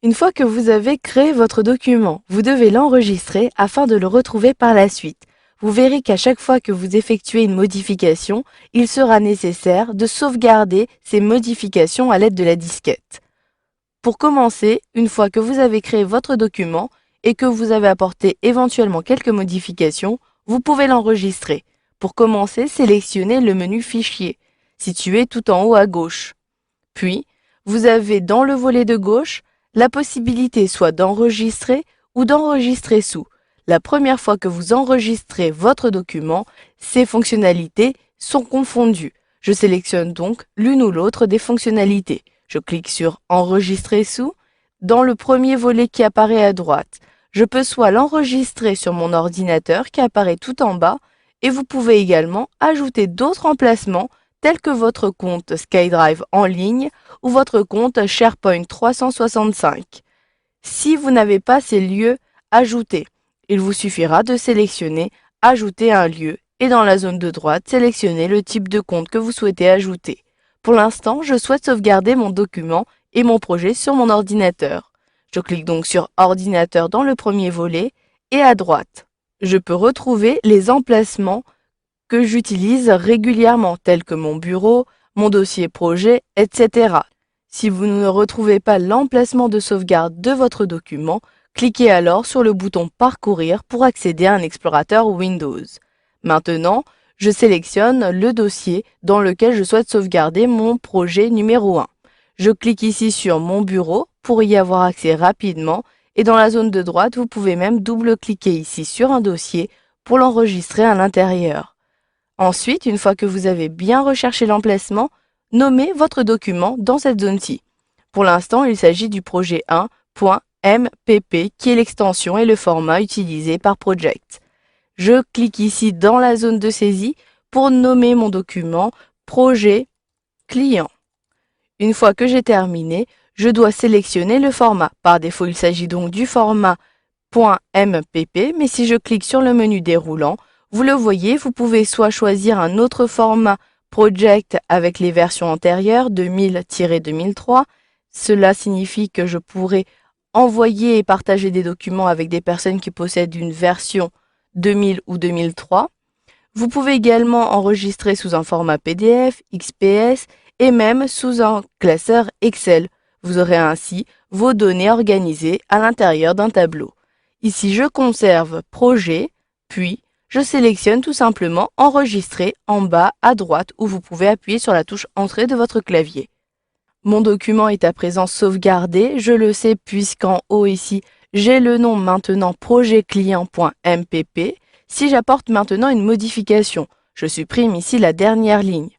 Une fois que vous avez créé votre document, vous devez l'enregistrer afin de le retrouver par la suite. Vous verrez qu'à chaque fois que vous effectuez une modification, il sera nécessaire de sauvegarder ces modifications à l'aide de la disquette. Pour commencer, une fois que vous avez créé votre document et que vous avez apporté éventuellement quelques modifications, vous pouvez l'enregistrer. Pour commencer, sélectionnez le menu Fichier, situé tout en haut à gauche. Puis, vous avez dans le volet de gauche la possibilité soit d'enregistrer ou d'enregistrer sous. La première fois que vous enregistrez votre document, ces fonctionnalités sont confondues. Je sélectionne donc l'une ou l'autre des fonctionnalités. Je clique sur Enregistrer sous. Dans le premier volet qui apparaît à droite, je peux soit l'enregistrer sur mon ordinateur qui apparaît tout en bas, et vous pouvez également ajouter d'autres emplacements tels que votre compte SkyDrive en ligne ou votre compte SharePoint 365. Si vous n'avez pas ces lieux ajoutés, il vous suffira de sélectionner Ajouter un lieu et dans la zone de droite, sélectionnez le type de compte que vous souhaitez ajouter. Pour l'instant, je souhaite sauvegarder mon document et mon projet sur mon ordinateur. Je clique donc sur Ordinateur dans le premier volet et à droite, je peux retrouver les emplacements que j'utilise régulièrement, tels que mon bureau, mon dossier projet, etc. Si vous ne retrouvez pas l'emplacement de sauvegarde de votre document, cliquez alors sur le bouton Parcourir pour accéder à un explorateur Windows. Maintenant, je sélectionne le dossier dans lequel je souhaite sauvegarder mon projet numéro 1. Je clique ici sur Mon bureau pour y avoir accès rapidement et dans la zone de droite, vous pouvez même double-cliquer ici sur un dossier pour l'enregistrer à l'intérieur. Ensuite, une fois que vous avez bien recherché l'emplacement, nommez votre document dans cette zone-ci. Pour l'instant, il s'agit du projet 1.mpp qui est l'extension et le format utilisé par Project. Je clique ici dans la zone de saisie pour nommer mon document Projet client. Une fois que j'ai terminé, je dois sélectionner le format. Par défaut, il s'agit donc du format .mpp, mais si je clique sur le menu déroulant, vous le voyez, vous pouvez soit choisir un autre format Project avec les versions antérieures 2000-2003. Cela signifie que je pourrai envoyer et partager des documents avec des personnes qui possèdent une version 2000 ou 2003. Vous pouvez également enregistrer sous un format PDF, XPS et même sous un classeur Excel. Vous aurez ainsi vos données organisées à l'intérieur d'un tableau. Ici, je conserve Projet, puis je sélectionne tout simplement Enregistrer en bas à droite où vous pouvez appuyer sur la touche Entrée de votre clavier. Mon document est à présent sauvegardé, je le sais puisqu'en haut ici, j'ai le nom maintenant projetclient.mpp. Si j'apporte maintenant une modification, je supprime ici la dernière ligne.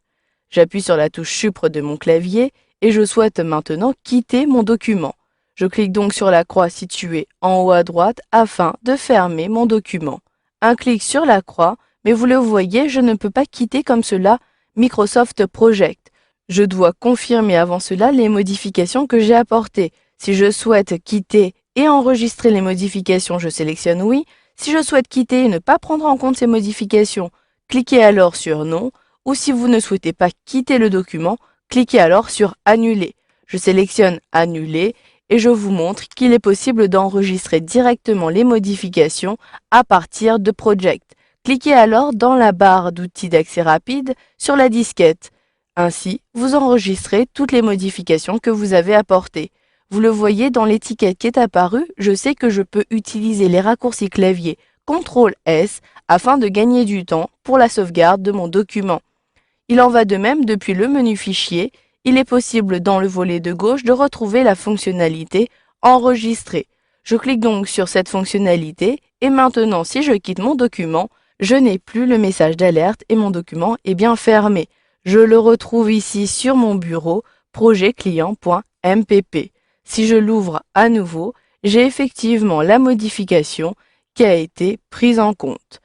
J'appuie sur la touche Supre de mon clavier et je souhaite maintenant quitter mon document. Je clique donc sur la croix située en haut à droite afin de fermer mon document. Un clic sur la croix, mais vous le voyez, je ne peux pas quitter comme cela Microsoft Project. Je dois confirmer avant cela les modifications que j'ai apportées. Si je souhaite quitter et enregistrer les modifications, je sélectionne oui. Si je souhaite quitter et ne pas prendre en compte ces modifications, cliquez alors sur non. Ou si vous ne souhaitez pas quitter le document, cliquez alors sur Annuler. Je sélectionne Annuler et je vous montre qu'il est possible d'enregistrer directement les modifications à partir de Project. Cliquez alors dans la barre d'outils d'accès rapide sur la disquette. Ainsi, vous enregistrez toutes les modifications que vous avez apportées. Vous le voyez dans l'étiquette qui est apparue, je sais que je peux utiliser les raccourcis clavier CTRL-S afin de gagner du temps pour la sauvegarde de mon document. Il en va de même depuis le menu Fichier. Il est possible dans le volet de gauche de retrouver la fonctionnalité Enregistrer. Je clique donc sur cette fonctionnalité et maintenant si je quitte mon document, je n'ai plus le message d'alerte et mon document est bien fermé. Je le retrouve ici sur mon bureau projetclient.mpp. Si je l'ouvre à nouveau, j'ai effectivement la modification qui a été prise en compte.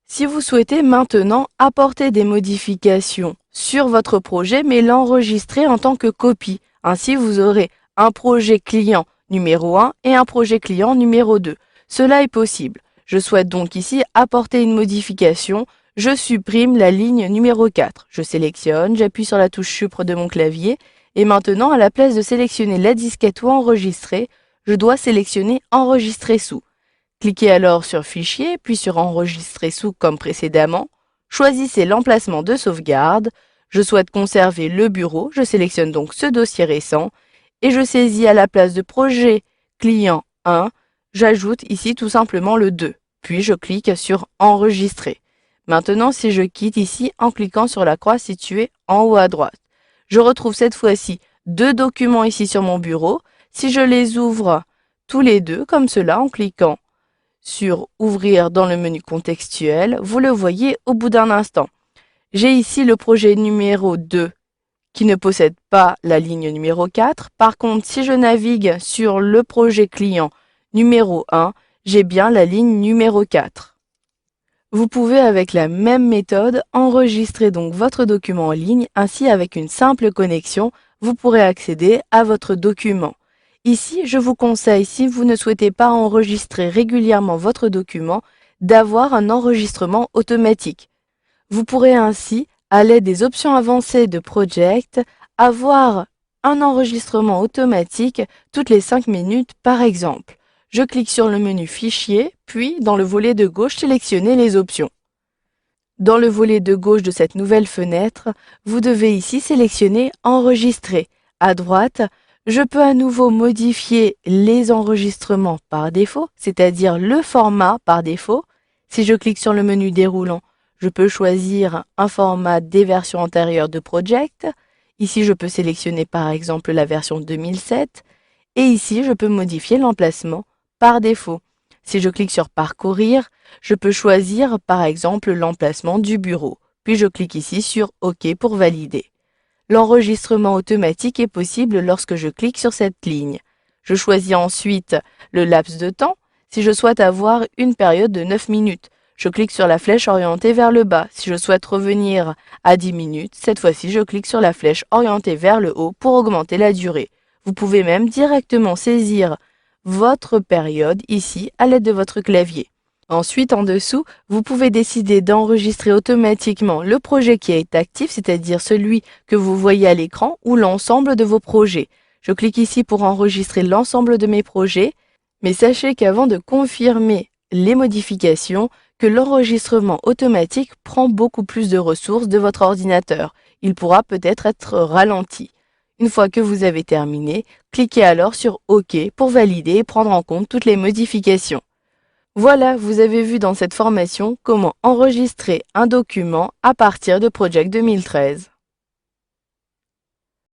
Si vous souhaitez maintenant apporter des modifications sur votre projet, mais l'enregistrer en tant que copie, ainsi vous aurez un projet client numéro 1 et un projet client numéro 2. Cela est possible. Je souhaite donc ici apporter une modification. Je supprime la ligne numéro 4. Je sélectionne, j'appuie sur la touche Supre de mon clavier et maintenant, à la place de sélectionner la disquette ou enregistrer, je dois sélectionner Enregistrer sous. Cliquez alors sur Fichier, puis sur Enregistrer sous comme précédemment. Choisissez l'emplacement de sauvegarde. Je souhaite conserver le bureau, je sélectionne donc ce dossier récent et je saisis à la place de projet client 1, j'ajoute ici tout simplement le 2, puis je clique sur Enregistrer. Maintenant, si je quitte ici en cliquant sur la croix située en haut à droite, je retrouve cette fois-ci deux documents ici sur mon bureau. Si je les ouvre tous les deux comme cela en cliquant sur Ouvrir dans le menu contextuel, vous le voyez au bout d'un instant. J'ai ici le projet numéro 2 qui ne possède pas la ligne numéro 4. Par contre, si je navigue sur le projet client numéro 1, j'ai bien la ligne numéro 4. Vous pouvez avec la même méthode enregistrer donc votre document en ligne, ainsi avec une simple connexion, vous pourrez accéder à votre document. Ici, je vous conseille, si vous ne souhaitez pas enregistrer régulièrement votre document, d'avoir un enregistrement automatique. Vous pourrez ainsi, à l'aide des options avancées de Project, avoir un enregistrement automatique toutes les 5 minutes par exemple. Je clique sur le menu Fichier, puis dans le volet de gauche, sélectionnez les options. Dans le volet de gauche de cette nouvelle fenêtre, vous devez ici sélectionner Enregistrer. À droite, je peux à nouveau modifier les enregistrements par défaut, c'est-à-dire le format par défaut. Si je clique sur le menu déroulant, je peux choisir un format des versions antérieures de Project. Ici, je peux sélectionner par exemple la version 2007. Et ici, je peux modifier l'emplacement par défaut. Si je clique sur Parcourir, je peux choisir par exemple l'emplacement du bureau. Puis je clique ici sur OK pour valider. L'enregistrement automatique est possible lorsque je clique sur cette ligne. Je choisis ensuite le laps de temps. Si je souhaite avoir une période de 9 minutes, je clique sur la flèche orientée vers le bas. Si je souhaite revenir à 10 minutes, cette fois-ci, je clique sur la flèche orientée vers le haut pour augmenter la durée. Vous pouvez même directement saisir votre période ici à l'aide de votre clavier. Ensuite, en dessous, vous pouvez décider d'enregistrer automatiquement le projet qui est actif, c'est-à-dire celui que vous voyez à l'écran, ou l'ensemble de vos projets. Je clique ici pour enregistrer l'ensemble de mes projets, mais sachez qu'avant de confirmer les modifications, que l'enregistrement automatique prend beaucoup plus de ressources de votre ordinateur. Il pourra peut-être être ralenti. Une fois que vous avez terminé, cliquez alors sur OK pour valider et prendre en compte toutes les modifications. Voilà, vous avez vu dans cette formation comment enregistrer un document à partir de Project 2013.